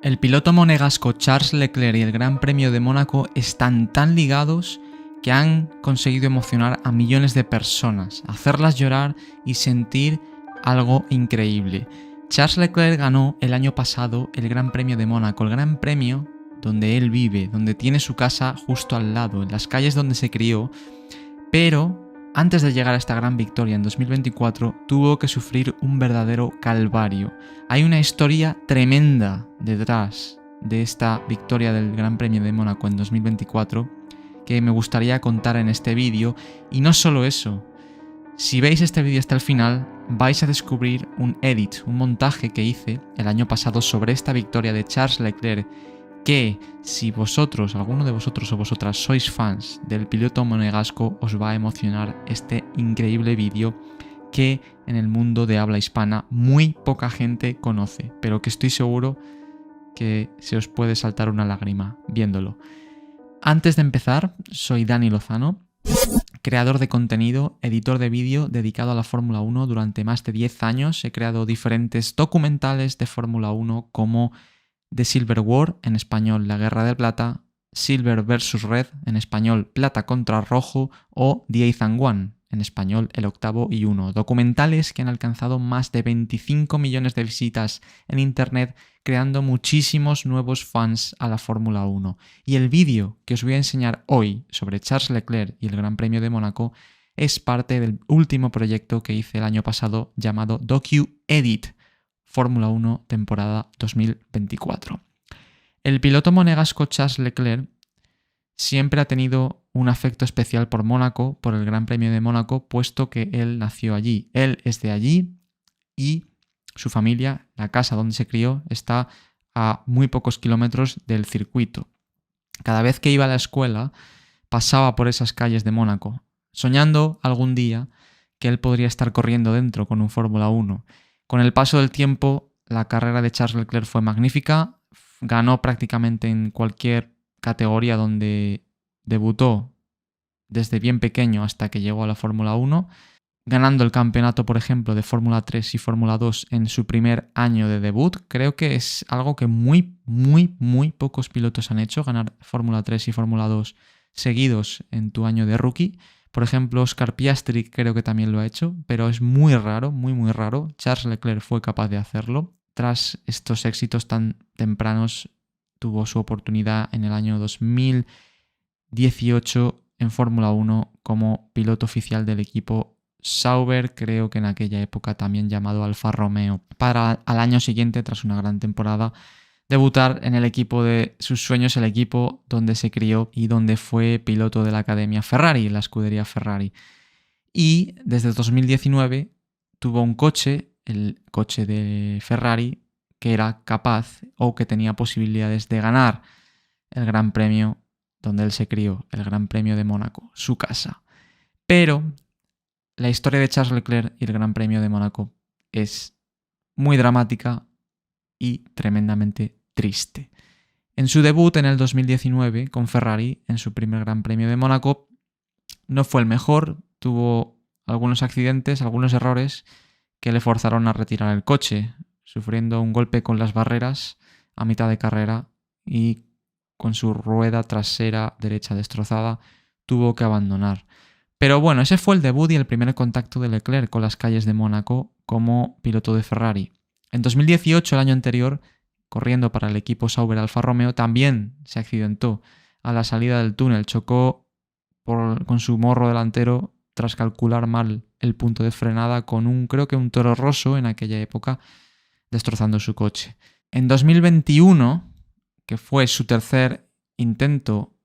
El piloto monegasco Charles Leclerc y el Gran Premio de Mónaco están tan ligados que han conseguido emocionar a millones de personas, hacerlas llorar y sentir algo increíble. Charles Leclerc ganó el año pasado el Gran Premio de Mónaco, el Gran Premio donde él vive, donde tiene su casa justo al lado, en las calles donde se crió, pero antes de llegar a esta gran victoria en 2024 tuvo que sufrir un verdadero calvario. Hay una historia tremenda detrás de esta victoria del Gran Premio de Mónaco en 2024 que me gustaría contar en este vídeo, y no solo eso. Si veis este vídeo hasta el final, vais a descubrir un edit, un montaje que hice el año pasado sobre esta victoria de Charles Leclerc, que si vosotros, alguno de vosotros o vosotras sois fans del piloto monegasco, os va a emocionar este increíble vídeo que en el mundo de habla hispana muy poca gente conoce, pero que estoy seguro que se os puede saltar una lágrima viéndolo. Antes de empezar, soy Dani Lozano, creador de contenido, editor de vídeo dedicado a la Fórmula 1 durante más de 10 años. He creado diferentes documentales de Fórmula 1 como The Silver War, en español La Guerra de Plata, Silver vs Red, en español Plata contra Rojo, o The Eighth and One, en español El Octavo y Uno. Documentales que han alcanzado más de 25 millones de visitas en internet, creando muchísimos nuevos fans a la Fórmula 1. Y el vídeo que os voy a enseñar hoy sobre Charles Leclerc y el Gran Premio de Mónaco es parte del último proyecto que hice el año pasado llamado Docu-Edit, Fórmula 1 temporada 2024. El piloto monegasco Charles Leclerc siempre ha tenido un afecto especial por Mónaco, por el Gran Premio de Mónaco, puesto que él nació allí. Él es de allí y su familia, la casa donde se crió, está a muy pocos kilómetros del circuito. Cada vez que iba a la escuela, pasaba por esas calles de Mónaco, soñando algún día que él podría estar corriendo dentro con un Fórmula 1. Con el paso del tiempo, la carrera de Charles Leclerc fue magnífica, ganó prácticamente en cualquier categoría donde debutó, desde bien pequeño hasta que llegó a la Fórmula 1, ganando el campeonato, por ejemplo, de Fórmula 3 y Fórmula 2 en su primer año de debut. Creo que es algo que muy pocos pilotos han hecho, ganar Fórmula 3 y Fórmula 2 seguidos en tu año de rookie. Por ejemplo, Oscar Piastri creo que también lo ha hecho, pero es muy raro, muy raro. Charles Leclerc fue capaz de hacerlo. Tras estos éxitos tan tempranos, tuvo su oportunidad en el año 2018 en Fórmula 1 como piloto oficial del equipo Sauber, creo que en aquella época también llamado Alfa Romeo, para al año siguiente, tras una gran temporada, debutar en el equipo de sus sueños, el equipo donde se crió y donde fue piloto de la Academia Ferrari, la escudería Ferrari. Y desde 2019 tuvo un coche, el coche de Ferrari, que era capaz o que tenía posibilidades de ganar el Gran Premio donde él se crió, el Gran Premio de Mónaco, su casa. Pero la historia de Charles Leclerc y el Gran Premio de Mónaco es muy dramática y tremendamente triste. En su debut en el 2019 con Ferrari, en su primer Gran Premio de Mónaco, no fue el mejor, tuvo algunos accidentes, algunos errores que le forzaron a retirar el coche, sufriendo un golpe con las barreras a mitad de carrera y con su rueda trasera derecha destrozada tuvo que abandonar. Pero bueno, ese fue el debut y el primer contacto de Leclerc con las calles de Mónaco como piloto de Ferrari. En 2018, el año anterior, corriendo para el equipo Sauber Alfa Romeo, también se accidentó a la salida del túnel, chocó con su morro delantero tras calcular mal el punto de frenada con creo que un Toro Rosso en aquella época, destrozando su coche. En 2021, que fue su tercer intento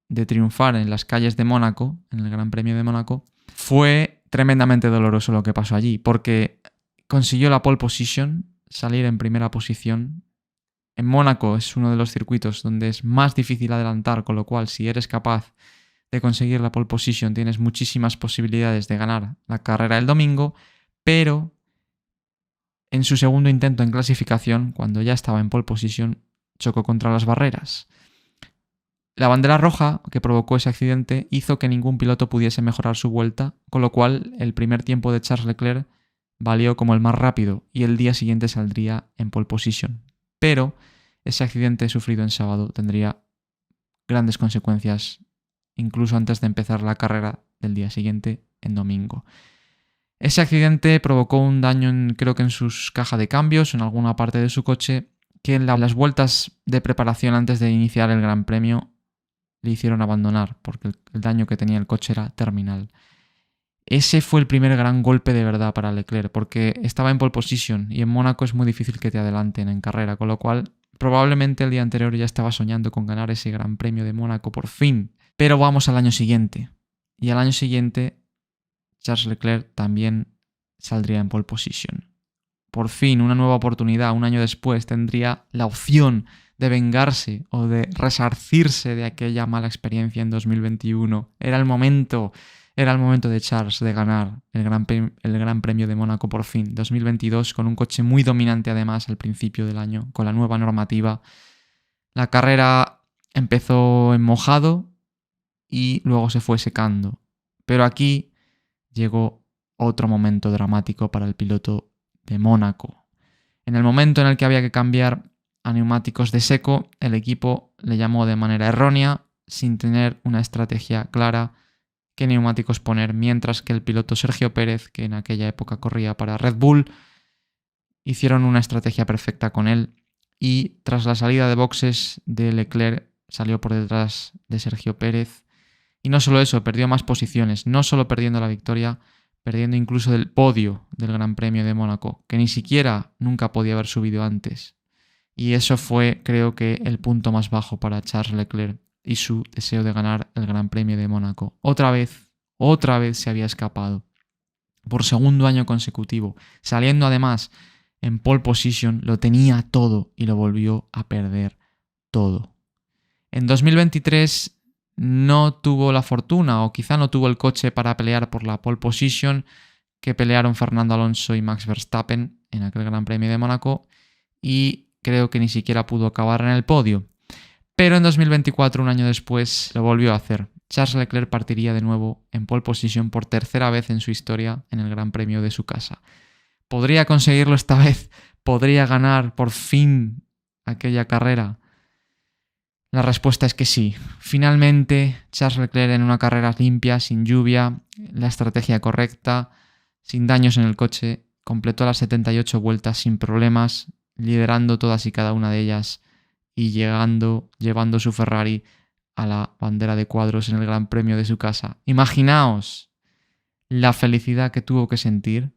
de triunfar en las calles de Mónaco, en el Gran Premio de Mónaco, fue tremendamente doloroso lo que pasó allí, porque consiguió la pole position, salir en primera posición. En Mónaco es uno de los circuitos donde es más difícil adelantar, con lo cual si eres capaz de conseguir la pole position tienes muchísimas posibilidades de ganar la carrera del domingo, pero en su segundo intento en clasificación, cuando ya estaba en pole position, chocó contra las barreras. La bandera roja que provocó ese accidente hizo que ningún piloto pudiese mejorar su vuelta, con lo cual el primer tiempo de Charles Leclerc valió como el más rápido y el día siguiente saldría en pole position. Pero ese accidente sufrido en sábado tendría grandes consecuencias incluso antes de empezar la carrera del día siguiente, en domingo. Ese accidente provocó un daño creo que en sus cajas de cambios, en alguna parte de su coche, que en las vueltas de preparación antes de iniciar el Gran Premio le hicieron abandonar, porque el daño que tenía el coche era terminal. Ese fue el primer gran golpe de verdad para Leclerc, porque estaba en pole position y en Mónaco es muy difícil que te adelanten en carrera, con lo cual probablemente el día anterior ya estaba soñando con ganar ese Gran Premio de Mónaco por fin. Pero vamos al año siguiente, y al año siguiente Charles Leclerc también saldría en pole position. Por fin, una nueva oportunidad, un año después, tendría la opción de vengarse o de resarcirse de aquella mala experiencia en 2021. Era el momento de Charles de ganar el Gran Premio de Mónaco por fin. 2022, con un coche muy dominante además al principio del año, con la nueva normativa. La carrera empezó en mojado y luego se fue secando. Pero aquí llegó otro momento dramático para el piloto de Mónaco. En el momento en el que había que cambiar a neumáticos de seco, el equipo le llamó de manera errónea, sin tener una estrategia clara qué neumáticos poner, mientras que el piloto Sergio Pérez, que en aquella época corría para Red Bull, hicieron una estrategia perfecta con él y tras la salida de boxes de Leclerc salió por detrás de Sergio Pérez. Y no solo eso, perdió más posiciones, no solo perdiendo la victoria, perdiendo incluso del podio del Gran Premio de Mónaco, que ni siquiera nunca podía haber subido antes. Y eso fue, creo que, el punto más bajo para Charles Leclerc y su deseo de ganar el Gran Premio de Mónaco. Otra vez se había escapado. Por segundo año consecutivo, saliendo además en pole position, lo tenía todo y lo volvió a perder todo. En 2023 no tuvo la fortuna, o quizá no tuvo el coche para pelear por la pole position que pelearon Fernando Alonso y Max Verstappen en aquel Gran Premio de Mónaco, y creo que ni siquiera pudo acabar en el podio. Pero en 2024, un año después, lo volvió a hacer. Charles Leclerc partiría de nuevo en pole position por tercera vez en su historia en el Gran Premio de su casa. ¿Podría conseguirlo esta vez? ¿Podría ganar por fin aquella carrera? La respuesta es que sí. Finalmente, Charles Leclerc, en una carrera limpia, sin lluvia, la estrategia correcta, sin daños en el coche, completó las 78 vueltas sin problemas, liderando todas y cada una de ellas y llevando su Ferrari a la bandera de cuadros en el Gran Premio de su casa. Imaginaos la felicidad que tuvo que sentir,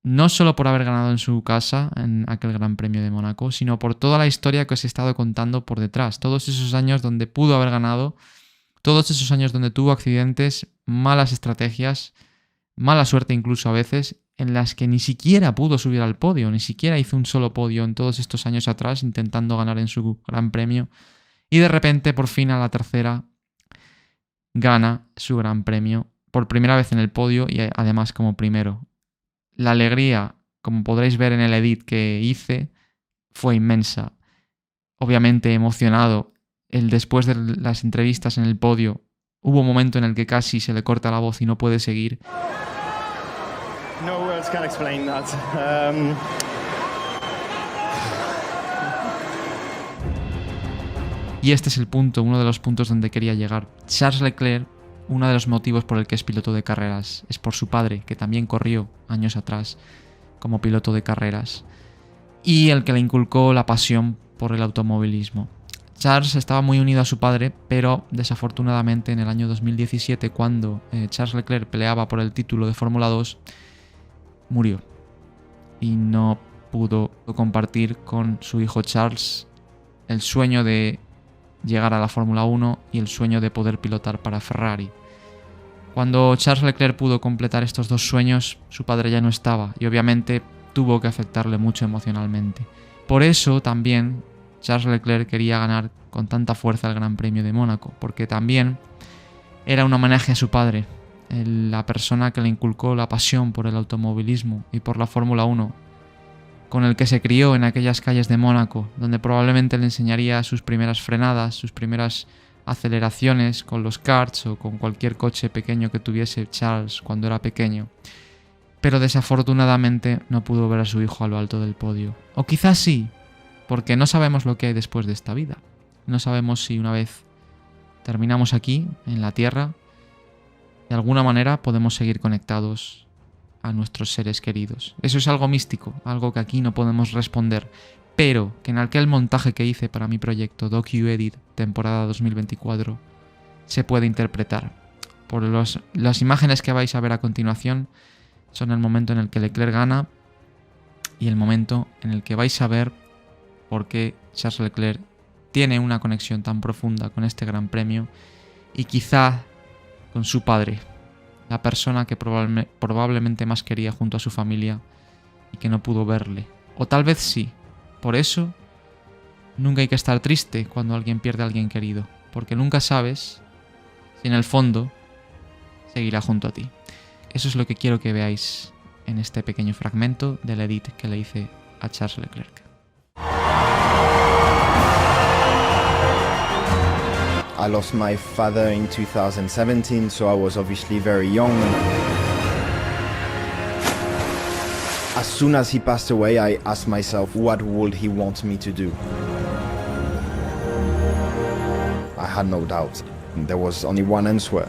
no solo por haber ganado en su casa en aquel Gran Premio de Mónaco, sino por toda la historia que os he estado contando por detrás. Todos esos años donde pudo haber ganado, todos esos años donde tuvo accidentes, malas estrategias, mala suerte incluso a veces, en las que ni siquiera pudo subir al podio, ni siquiera hizo un solo podio en todos estos años atrás intentando ganar en su Gran Premio. Y de repente, por fin a la tercera, gana su Gran Premio por primera vez en el podio y además como primero. La alegría, como podréis ver en el edit que hice, fue inmensa. Obviamente emocionado. Después de las entrevistas en el podio, hubo un momento en el que casi se le corta la voz y no puede seguir. No words can explain that. Y este es el punto, uno de los puntos donde quería llegar. Charles Leclerc, uno de los motivos por el que es piloto de carreras, es por su padre, que también corrió años atrás como piloto de carreras, y el que le inculcó la pasión por el automovilismo. Charles estaba muy unido a su padre, pero desafortunadamente en el año 2017, cuando Charles Leclerc peleaba por el título de Fórmula 2, murió y no pudo compartir con su hijo Charles el sueño de llegar a la Fórmula 1 y el sueño de poder pilotar para Ferrari. Cuando Charles Leclerc pudo completar estos dos sueños, su padre ya no estaba y obviamente tuvo que afectarle mucho emocionalmente. Por eso también Charles Leclerc quería ganar con tanta fuerza el Gran Premio de Mónaco, porque también era un homenaje a su padre, la persona que le inculcó la pasión por el automovilismo y por la Fórmula 1, con el que se crió en aquellas calles de Mónaco, donde probablemente le enseñaría sus primeras frenadas, sus primeras aceleraciones con los karts o con cualquier coche pequeño que tuviese Charles cuando era pequeño. Pero desafortunadamente no pudo ver a su hijo a lo alto del podio. O quizás sí, porque no sabemos lo que hay después de esta vida. No sabemos si una vez terminamos aquí, en la Tierra, de alguna manera podemos seguir conectados a nuestros seres queridos. Eso es algo místico, algo que aquí no podemos responder, pero que en aquel montaje que hice para mi proyecto DocuEdit temporada 2024 se puede interpretar. Por las imágenes que vais a ver a continuación son el momento en el que Leclerc gana y el momento en el que vais a ver por qué Charles Leclerc tiene una conexión tan profunda con este Gran Premio y quizá con su padre, la persona que probablemente más quería junto a su familia y que no pudo verle. O tal vez sí. Por eso, nunca hay que estar triste cuando alguien pierde a alguien querido, porque nunca sabes si en el fondo seguirá junto a ti. Eso es lo que quiero que veáis en este pequeño fragmento del edit que le hice a Charles Leclerc. I lost my father in 2017, so I was obviously very young. As soon as he passed away, I asked myself, what would he want me to do? I had no doubt. There was only one answer.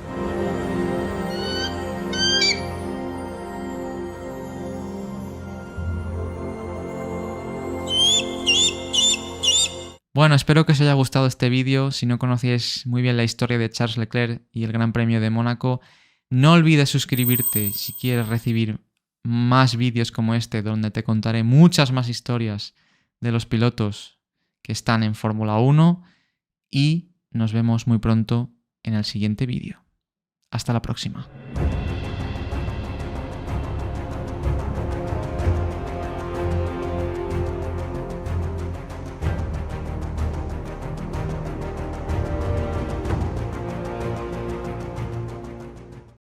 Bueno, espero que os haya gustado este vídeo. Si no conocíais muy bien la historia de Charles Leclerc y el Gran Premio de Mónaco, no olvides suscribirte si quieres recibir más vídeos como este, donde te contaré muchas más historias de los pilotos que están en Fórmula 1 y nos vemos muy pronto en el siguiente vídeo. Hasta la próxima.